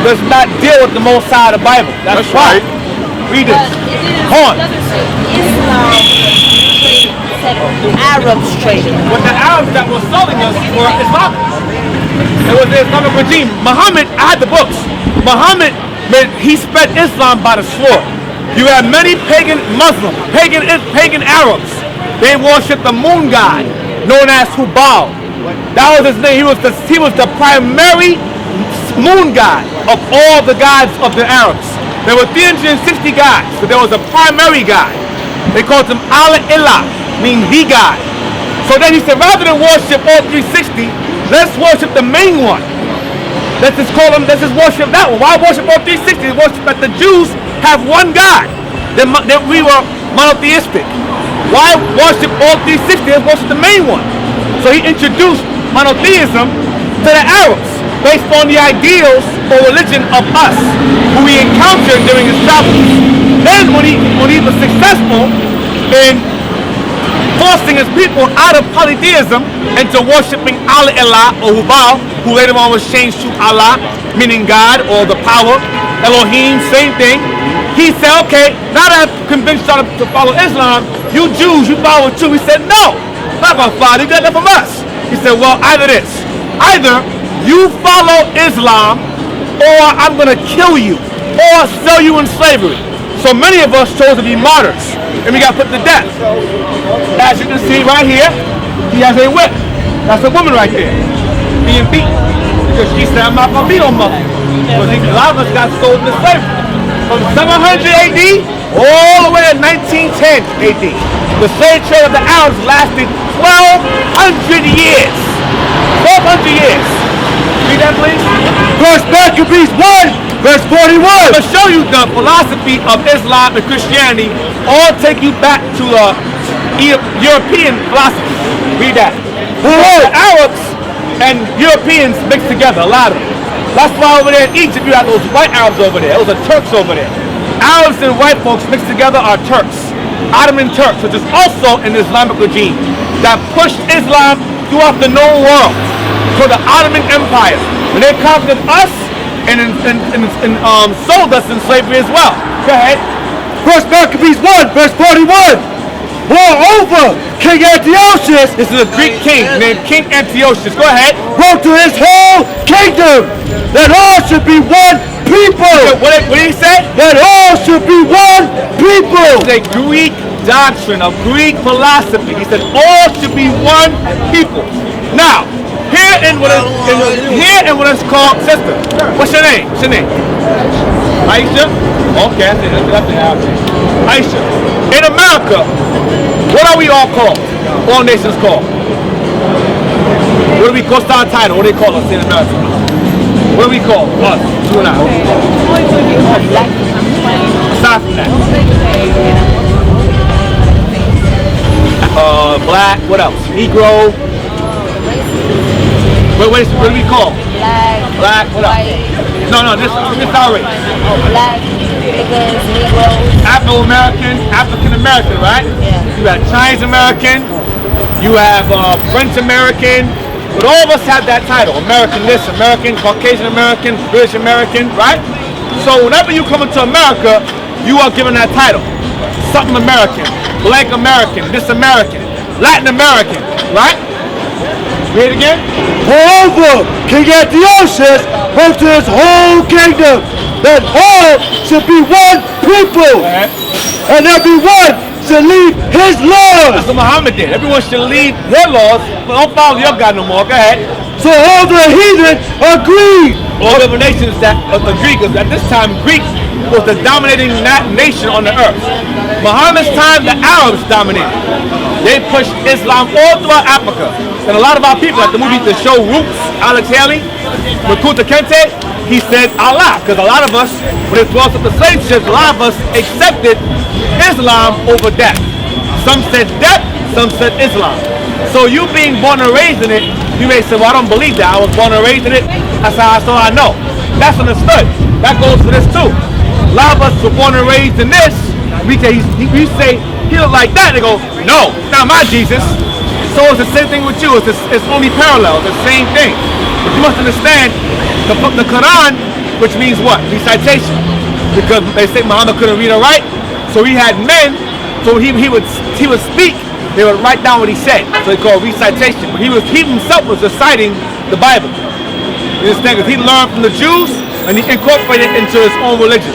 does not deal with the Most High of the Bible. That's why. Right. Read it. Hold on. Islam said Arabs trading. But the Arabs that were selling us were Islamic. It was the Islamic regime. Muhammad, I had the books. Muhammad, he spread Islam by the sword. You have many pagan Muslims, pagan Arabs. They worship the moon god, known as Hubal. That was his name. He was the primary moon god of all the gods of the Arabs. There were 360 gods, but there was a primary god. They called him Allah, meaning the god. So then he said, rather than worship all 360, let's worship the main one. Let's just worship that one. Why worship all 360? Worship that the Jews have one God. That we were monotheistic. Why worship all 360? Let's worship the main one. So he introduced monotheism to the Arabs based on the ideals or religion of us, who he encountered during his travels. Then when he was successful in forcing his people out of polytheism into worshiping Allah or Hubal, who later on was changed to Allah, meaning God or the power, Elohim, same thing. He said, okay, now that I've convinced y'all to follow Islam, you Jews, you follow it too. He said, no, I'm not going to follow. You got that from us. He said, well, either you follow Islam, or I'm going to kill you, or sell you in slavery. So many of us chose to be martyrs, and we got put to death. As you can see right here, he has a whip. That's a woman right there, being beaten, because she said, I'm not going to be no mother. Because a lot of us got sold into slavery. From 700 AD all the way to 1910 AD. The slave trade of the Arabs lasted 1,200 years. 1,200 years. Read that, please. First Maccabees 1, Verse 41. I'm going to show you the philosophy of Islam and Christianity all take you back to European philosophy. Read that. The Arabs and Europeans mixed together, a lot of them. That's why over there in Egypt you have those white Arabs over there. Those are Turks over there. Arabs and white folks mixed together are Turks. Ottoman Turks, which is also an Islamic regime that pushed Islam throughout the known world to the Ottoman Empire. When they conquered us and sold us in slavery as well. Go ahead. First Maccabees 1, verse 41. Moreover, King Antiochus, This is a Greek king named King Antiochus. Go ahead. wrote to his whole kingdom that all should be one people. What did he say? That all should be one people. It's a Greek doctrine, a Greek philosophy. He said all should be one people. Now, here in what is called, sister, what's your name? What's your name? Aisha? Okay, that's the Arabic. Aisha. In America, what are we all called? All nations called? What do we call our title? What do they call us in America? What do we call us? You and I. Aside from that. Black, what else? Negro. What do we call? Black, what else? No, this is our race. Black, niggas, Negroes. Afro-American, African-American, right? Yeah. You have Chinese-American, you have French-American, but all of us have that title. American this, American, Caucasian-American, British-American, right? So whenever you come into America, you are given that title. Something American, blank American, this American, Latin American, right? Read it again. Moreover, King Antiochus wrote to his whole kingdom that all should be one people, and everyone should leave his laws. That's what Muhammad did. Everyone should leave their laws, but don't follow your God no more. Go ahead. So all the heathen agreed. All the nations that agree, because at this time Greek was the dominating nation on the earth. Muhammad's time, the Arabs dominated. They pushed Islam all throughout Africa. And a lot of our people, like the movie The Show Roots, Alex Haley, Makuta Kente, he said Allah, because a lot of us, when they threw us up the slave ships, a lot of us accepted Islam over death. Some said death, some said Islam. So you being born and raised in it, you may say, well, I don't believe that. I was born and raised in it. That's how I know. That's understood. That goes for this too. A lot of us were born and raised in this. We say he look like that. They go, no, it's not my Jesus. So it's the same thing with you. It's only parallel. It's the same thing. But you must understand the Quran, which means what? Recitation. Because they say Muhammad couldn't read or write, so he had men. So he would speak. They would write down what he said. So they call recitation. But he himself was reciting the Bible. You understand? Because he learned from the Jews and he incorporated it into his own religion.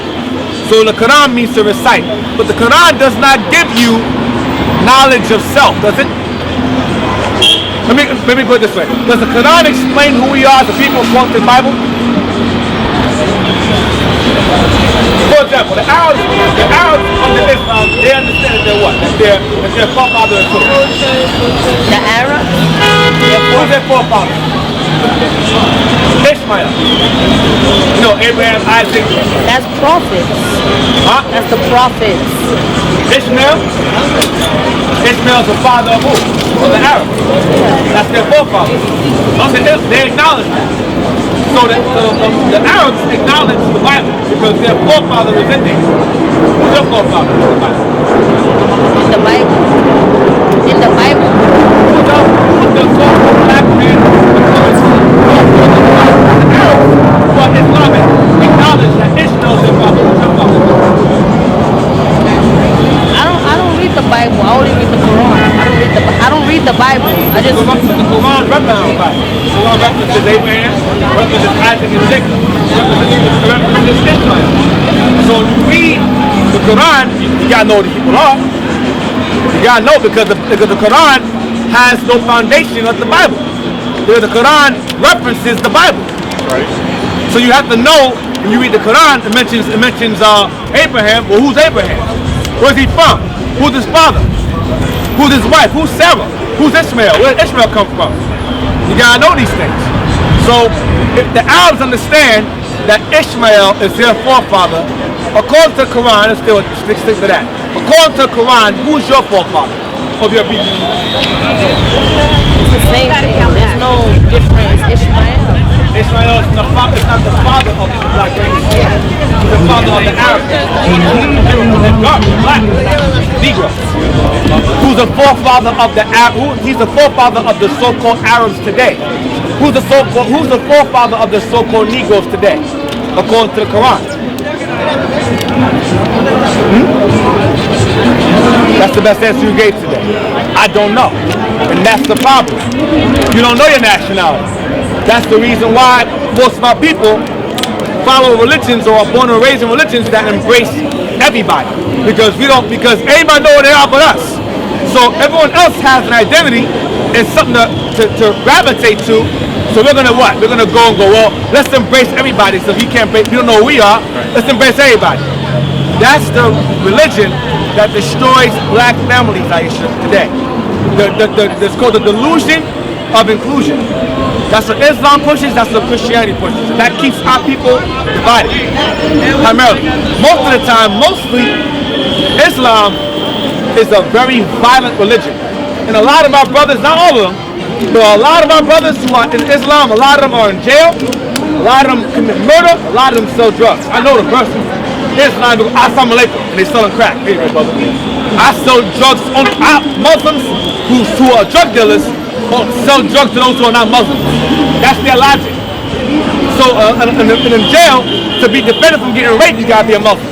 So the Quran means to recite. But the Quran does not give you knowledge of self, does it? Let me put it this way. Does the Quran explain who we are as a people according to the Bible? For example, the Arabs under Islam, they understand that they're what? That they're forefathers and children. The Arabs? Who's their forefather? Ishmael. You know, Abraham, Isaac. That's prophets. Huh? That's the prophets. Ishmael? Ishmael's the father of who? Of the Arabs. That's their forefather. They acknowledge that. So the Arabs acknowledge the Bible because their forefather is in there. Who's your forefather in the Bible? In the Bible. In the Bible. Who's the so-called black man? The Arabs, who are Islamic, acknowledge that Ishmael is their father. Who's your father? I don't read the Bible. I only read the Quran. I don't read the Bible. I just. The Quran references the Bible. The Quran references Abraham, references Isaac and Jacob, references Ishmael. So if you read the Quran, you gotta know who the people are. You gotta know because the Quran has no foundation of the Bible. Because the Quran references the Bible. Right. So you have to know when you read the Quran, it mentions Abraham. Well, who's Abraham? Where's he from? Who's his father? Who's his wife? Who's Sarah? Who's Ishmael? Where did Ishmael come from? You gotta know these things. So if the Arabs understand that Ishmael is their forefather, according to the Quran, let's stick to that. According to the Quran, who's your forefather of your people? It's the same thing. There's no difference. Ishmael. Ishmael is not the father of the black race. He's the father of the Arabs. Black, Negro. Who's the forefather of the Arab? He's the forefather of the so-called Arabs today. Who's the forefather of the so-called Negroes today, according to the Quran? That's the best answer you gave today. I don't know, and that's the problem. You don't know your nationality. That's the reason why most of our people follow religions or are born and raised in religions that embrace everybody. Because everybody know where they are but us. So everyone else has an identity and something to gravitate to. So we're gonna what? We're gonna go and go, well, let's embrace everybody. So if you don't know who we are, let's embrace everybody. That's the religion that destroys black families, Aisha, today. It's called the delusion of inclusion. That's what Islam pushes, that's what Christianity pushes. That keeps our people divided, primarily. Most of the time, Islam is a very violent religion. And a lot of our brothers, not all of them, but a lot of our brothers who are in Islam, a lot of them are in jail, a lot of them commit murder, a lot of them sell drugs. I know the person. Islam goes, Assalamu alaikum, and they selling crack. Hey, brother. I sell drugs on Muslims who are drug dealers, sell drugs to those who are not Muslims. That's their logic. So in jail, to be defended from getting raped, you gotta be a Muslim.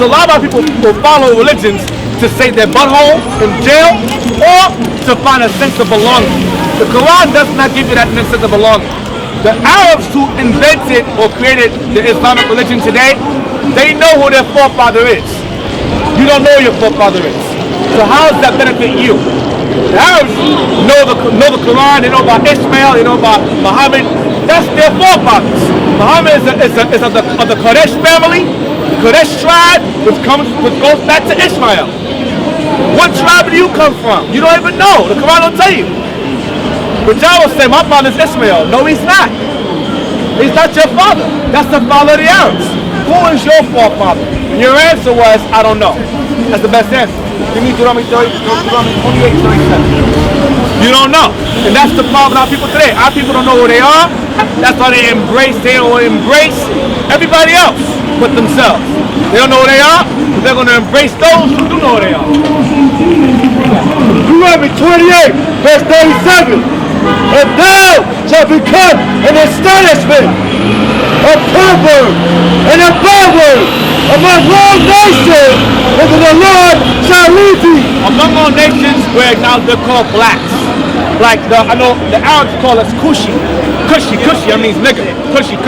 So a lot of our people will follow religions to save their butthole in jail or to find a sense of belonging. The Quran does not give you that sense of belonging. The Arabs who invented or created the Islamic religion today, they know who their forefather is. You don't know who your forefather is. So how does that benefit you? The Arabs know the Quran, they know about Ishmael, they know about Muhammad. That's their forefathers. Muhammad is of the Quraysh family, the Quraysh tribe, which goes back to Ishmael. What tribe do you come from? You don't even know. The Quran don't tell you. But y'all will say, my father is Ishmael. No, he's not. He's not your father. That's the father of the Arabs. Who is your forefather? And your answer was, I don't know. That's the best answer. Give me Deuteronomy 28, 37. You don't know. And that's the problem with our people today. Our people don't know who they are. That's why they will embrace everybody else but themselves. They don't know who they are, but they're going to embrace those who do know who they are. Deuteronomy 28, verse 37. And thou shalt become an astonishment, a pervert, and a byword among all nations, and the Lord shall lead thee. Among all nations, where now they're called blacks. Like I know the Arabs call us Kushi. Kushi, that means nigger. Kushi.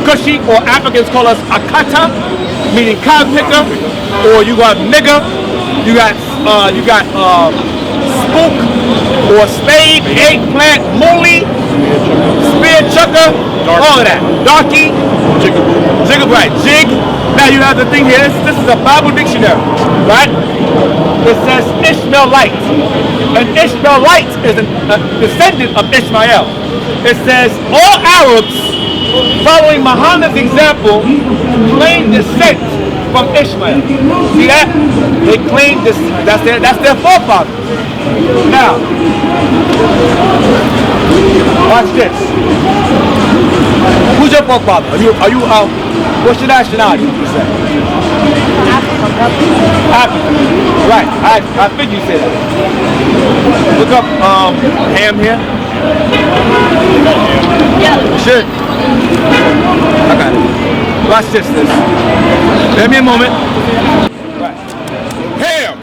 Kushi, or Africans call us Akata, meaning cotton picker, or you got nigger, you got spook, or spade, eggplant, moolie, spear chucker, all of that. Darky, jig. Now you have the thing here, this is a Bible dictionary, right? It says Ishmaelite. An Ishmaelite is a descendant of Ishmael. It says all Arabs, following Muhammad's example, claim descent from Ishmael. See that? They claim this. That's their forefather. Now, watch this. Who's your forefather? Are you what's your nationality? You say? African. Right. I figured you said that. Look up Ham here. Yeah. Sure. I got it. Watch this. Give me a moment. Right. Ham,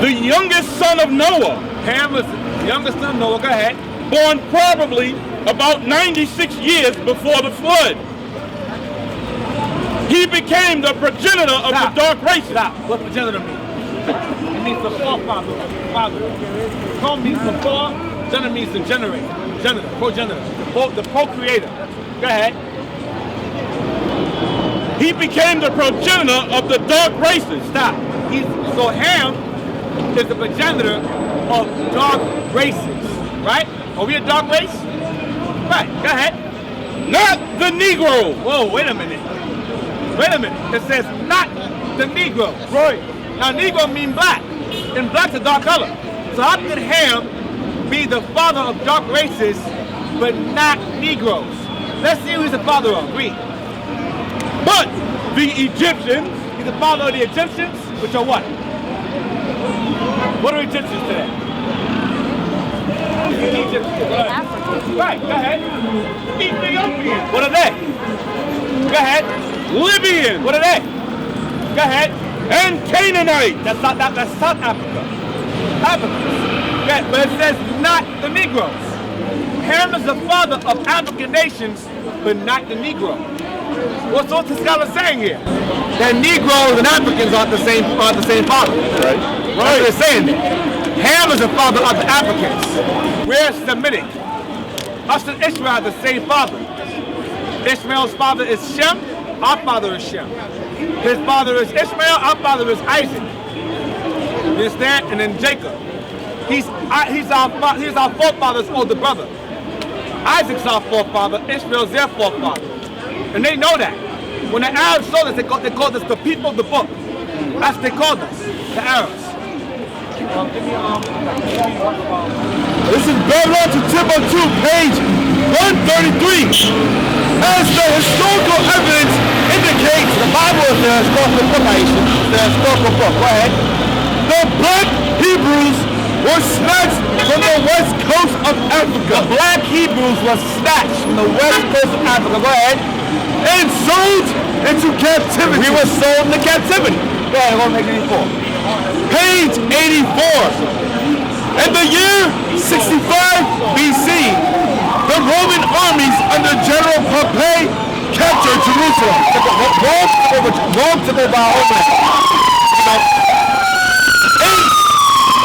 the youngest son of Noah. Ham is the youngest son of Noah. Go ahead. Born probably about 96 years before the flood. He became the progenitor of the dark races. Stop. What progenitor mean? It means the forefather. Father. Come means the fore. Genitor means the generator. Progenitor. The procreator. Go ahead. He became the progenitor of the dark races. Stop. So Ham is the progenitor of dark races. Right? Are we a dark race? Right. Go ahead. not the Negro. Whoa, wait a minute. Wait a minute. It says not the Negro. Right. Now, Negro mean black, and black's a dark color. So how could Ham be the father of dark races, but not Negroes? Let's see who he's the father of. Read. But the Egyptians, He's the father of the Egyptians, which are what? What are Egyptians today? Egyptians. Right, go ahead. Ethiopians, What are they? Go ahead. Libyans, What are they? Go ahead. and Canaanites. That's South Africa. Africans. Okay, but it says not the Negroes. Ham is the father of African nations, but not the Negro. What's the scholar saying here? That Negroes and Africans aren't the same father. Right. That's what they're saying there. Ham is the father of the Africans. We're Semitic. Us and Israel are the same father. Ishmael's father is Shem. Our father is Shem. His father is Ishmael. Our father is Isaac. You understand? And then Jacob. He's our forefather's older brother. Isaac's our forefather. Ishmael's their forefather. And they know that. When the Arabs saw this, they called us the people of the book. That's what they called us, the Arabs. This is Babylon to Timbuktu, page 133. As the historical evidence indicates, the Bible is the historical book, Aisha. The historical book. Go ahead. The black Hebrews were snatched from the west coast of Africa. The black Hebrews were snatched from the west coast of Africa. Go ahead. And sold into captivity. We were sold into captivity. Go ahead, go page 84. Page 84. In the year 65 BC, the Roman armies under General Pompey captured Jerusalem. Rome took over our homeland.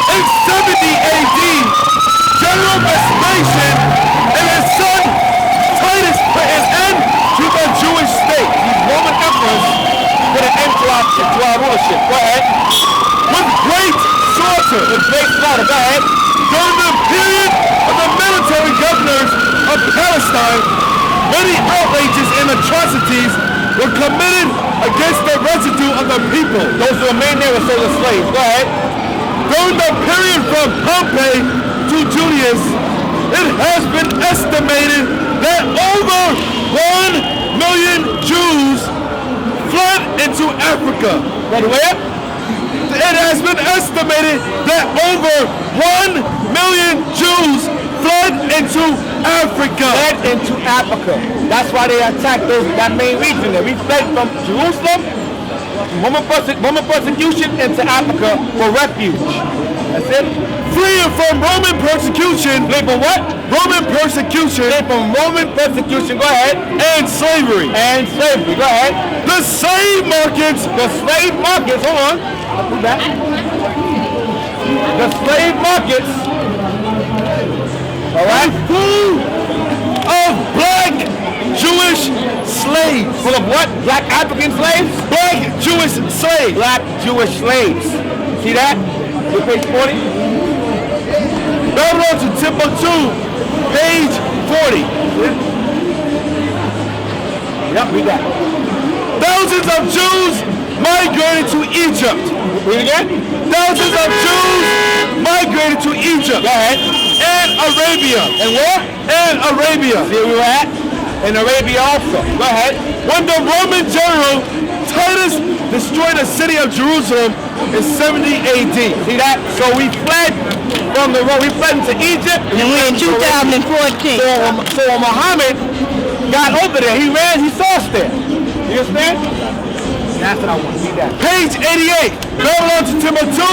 In 70 AD, General Exploitation and his son Titus put an end to the Jewish state. These Roman emperors put an end to our rulership. Go ahead. With great slaughter. Go ahead. During the period of the military governors of Palestine, many outrages and atrocities were committed against the residue of the people. Those who remained there were sold as slaves. Go ahead. During the period from Pompey to Julius, it has been estimated that over 1 million Jews fled into Africa. But where? It has been estimated that over 1 million Jews fled into Africa. Fled into Africa. That's why they attacked that main region there. We fled from Jerusalem, Roman persecution, into Africa for refuge. That's it. Fleeing from Roman persecution. Flee from what? Roman persecution. Flee from Roman persecution. Go ahead. And slavery. And slavery. Go ahead. The slave markets. Hold on. I'll do that. The slave markets. All right. Full of black Jewish slaves. Full of what? Black African slaves? Black Jewish slaves. Black Jewish slaves. See that? Look page 40. Babylon to Timbuktu, page 40. Yep, read that. Thousands of Jews migrated to Egypt. Read again. Thousands of Jews migrated to Egypt. Go ahead. And Arabia. And where? And Arabia. See where we were at? In Arabia also. Go ahead. When the Roman general Titus destroyed the city of Jerusalem in 70 AD. See that? So we fled from the road. We fled into Egypt. And we're in 2014. So when Muhammad got over there, he ran, he saw us there. You understand? That's what I want to see that. Page 88. Babylon to Timbuktu,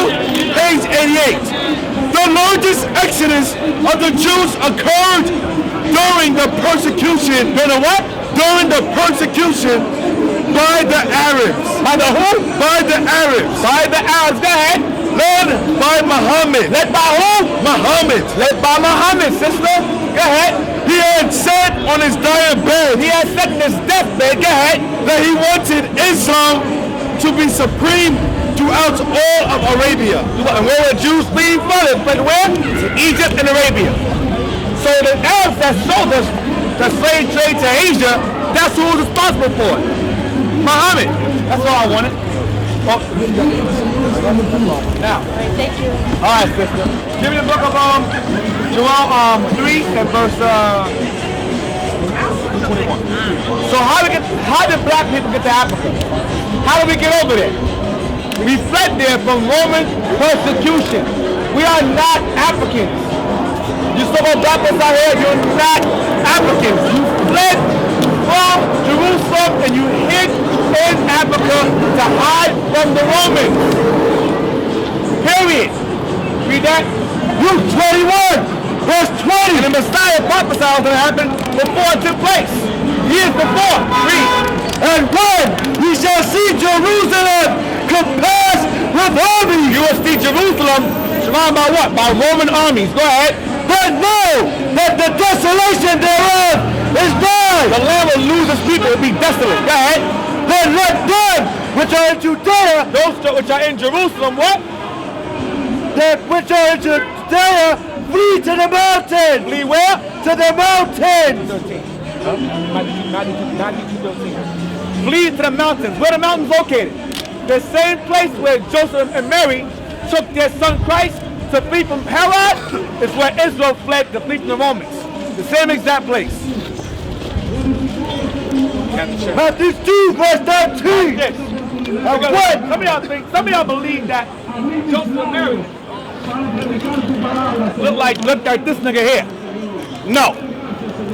page 88. The largest exodus of the Jews occurred during the persecution. During the what? During the persecution by the Arabs. By the who? By the Arabs. By the Arabs. Go ahead. Led by Muhammad. Led by who? Muhammad. Led by Muhammad, sister. Go ahead. He had said on his dying bed. He had said in his deathbed. Go ahead. That he wanted Islam to be supreme throughout all of Arabia. And where were Jews fleeing from? But where? To Egypt and Arabia. So the Arabs that sold us the slave trade to Asia, that's who was responsible for it. Muhammad. That's all I wanted. Oh. Now. Thank you. All right, sister. Give me the book of Joel 3 and verse 21. So how did black people get to Africa? How did we get over there? We fled there from Roman persecution. We are not Africans. You so-called black people out here, you're not Africans. You fled from Jerusalem and you hid in Africa to hide from the Romans. Period. Read that. Luke 21, verse 20. And the Messiah prophesied was going to happen before it took place. Years before. Read. And when ye shall see Jerusalem compassed with armies. You will see Jerusalem surrounded by what? By Roman armies. Go ahead. But know that the desolation thereof is nigh. The land will lose its people. It will be desolate. Go ahead. Then let them which are in Judea, those which are in Jerusalem, what? That which are in Judea, flee to the mountains. Flee where? To the mountains. 92:13. Flee to the mountains. Where the mountains located? The same place where Joseph and Mary took their son Christ to flee from Herod is where Israel fled to flee from the Romans. The same exact place. Matthew 2, verse 13. Some of y'all believe that Joseph and Mary look like this nigga here. No.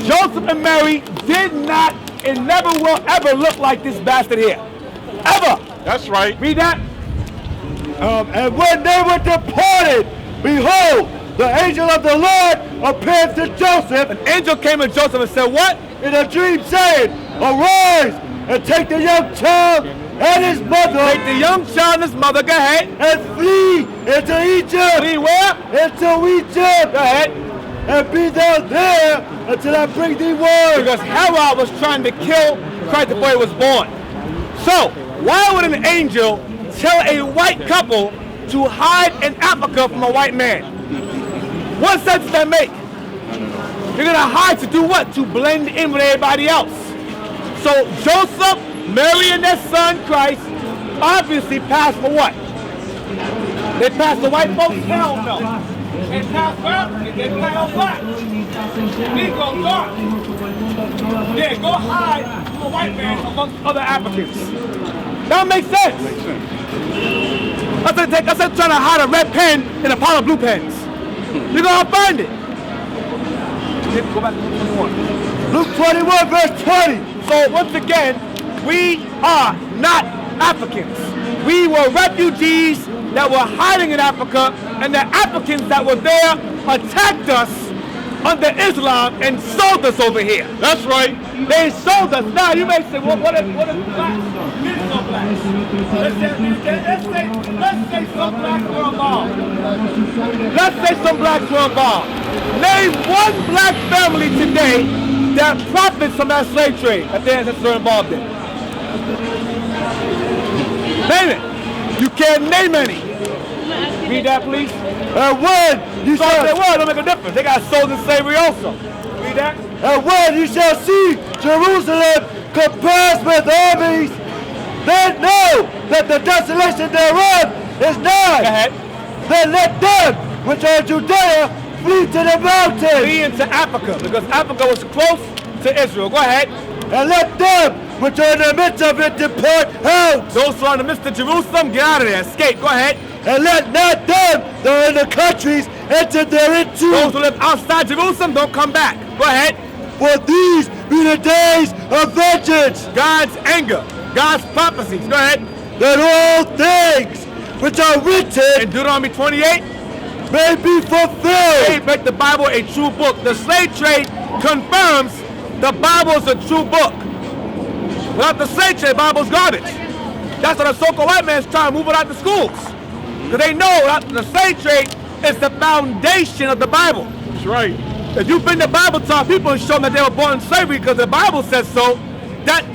Joseph and Mary did not and never will ever look like this bastard here. Ever. That's right. Read that. And when they were departed, behold, the angel of the Lord appeared to Joseph. An angel came to Joseph and said, what? In a dream saying, arise and take the young child and his mother. Take the young child and his mother, go ahead. And flee into Egypt. Flee where? Into Egypt. Go ahead. And be thou there until I bring thee word. Because Herod was trying to kill Christ before he was born. So, why would an angel tell a white couple to hide in Africa from a white man? What sense does that make? You're going to hide to do what? To blend in with everybody else. So Joseph, Mary, and their son Christ obviously passed for what? They passed the white folks? Hell no. They passed where? They passed black. Negro, dark. Yeah, go hide from a white man amongst other Africans. That makes sense. That's like trying to hide a red pen in a pile of blue pens. You're going to find it. Go back to Luke 21. Luke 21, verse 20. So once again, we are not Africans. We were refugees that were hiding in Africa, and the Africans that were there attacked us under Islam and sold us over here. That's right. They sold us. Now you may say, well, what is black? It's so black. Let's say some blacks were involved. Let's say some blacks were involved. Name one black family today that profits from that slave trade that their ancestors are involved in. Name it. You can't name any. Read that, please. When you shall say, well, it don't make a difference. They got sold in slavery also. Read that. And when you shall see Jerusalem compassed with armies, then know that the desolation thereof is nigh. Go ahead. Then let them which are in Judea flee to the mountains. Flee into Africa, because Africa was close to Israel. Go ahead. And let them which are in the midst of it depart out. Those who are in the midst of Jerusalem, get out of there. Escape. Go ahead. And let not them that are in the countries enter thereinto. Those who live outside Jerusalem, don't come back. Go ahead. For these be the days of vengeance. God's anger. God's prophecies. Go ahead. That all things which are written in Deuteronomy 28 may be fulfilled. They make the Bible a true book. The slave trade confirms the Bible is a true book. Without the slave trade, the Bible's garbage. That's what the so-called white man's trying to move it out the schools. Because they know that the slave trade is the foundation of the Bible. That's right. If you bring the Bible to our people and show them that they were born in slavery because the Bible says so, that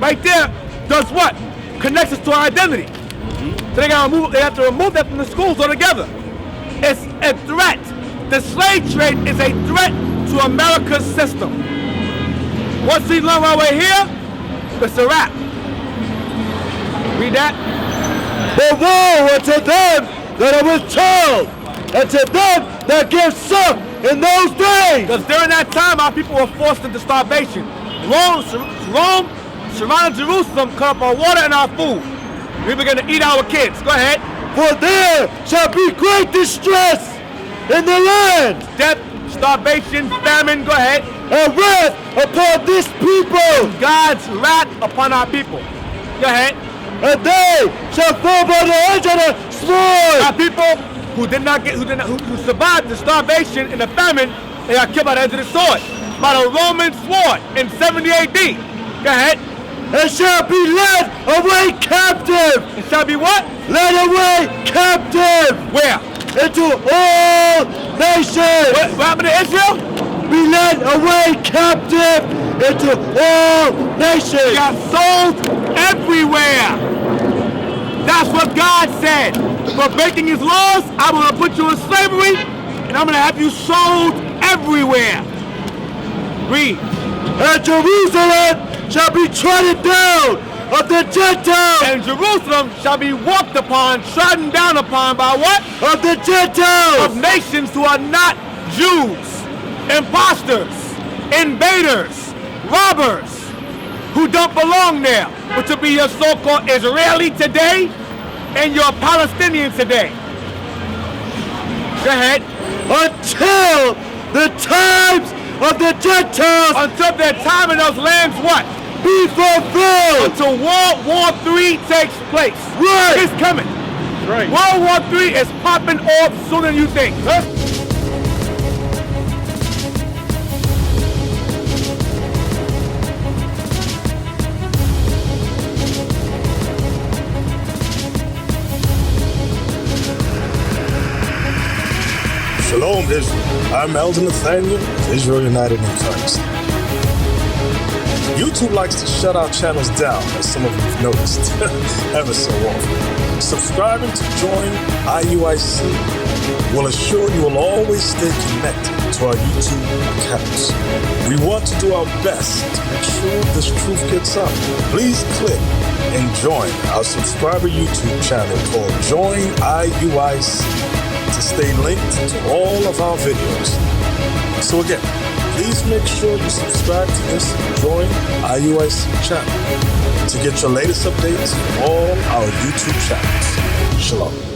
right there does what? Connects us to our identity. So they have to remove that from the schools altogether. It's a threat. The slave trade is a threat to America's system. Once we learn our way here, it's a wrap. Read that. But woe unto them that are with child, and to them that give suck in those days. Because during that time, our people were forced into starvation. Rome surrounded Jerusalem, cut up our water and our food. We began to eat our kids. Go ahead. For there shall be great distress in the land. Death, starvation, famine. Go ahead. And wrath upon this people. God's wrath upon our people. Go ahead. And they shall fall by the edge of the sword. Our people who survived the starvation and the famine, they got killed by the edge of the sword, by the Roman sword in 70 AD. Go ahead. And shall be led away captive. It shall be what? Led away captive. Where? Into all nations. What happened to Israel? Be led away captive into all nations. You got sold everywhere. That's what God said. For breaking his laws, I'm going to put you in slavery, and I'm going to have you sold everywhere. Read. And Jerusalem shall be trodden down of the Gentiles. And Jerusalem shall be walked upon, trodden down upon by what? Of the Gentiles. Of nations who are not Jews. Imposters. Invaders. Robbers. Who don't belong there. Which will be your so-called Israeli today and your Palestinian today. Go ahead. Until the times of the Gentiles. Until their time in those lands what? Be fulfilled. Until World War III takes place. Right. It's coming. Right. World War III is popping off sooner than you think. Huh? Shalom, Israel. I'm Elder Nathaniel, Israel United in Christ. YouTube likes to shut our channels down, as some of you have noticed, ever so often. Subscribing to join IUIC will assure you will always stay connected to our YouTube accounts. We want to do our best to make sure this truth gets out. Please click and join our subscriber YouTube channel called Join IUIC to stay linked to all of our videos. So again, please make sure you subscribe to this Join IUIC channel to get your latest updates from all our YouTube channels. Shalom.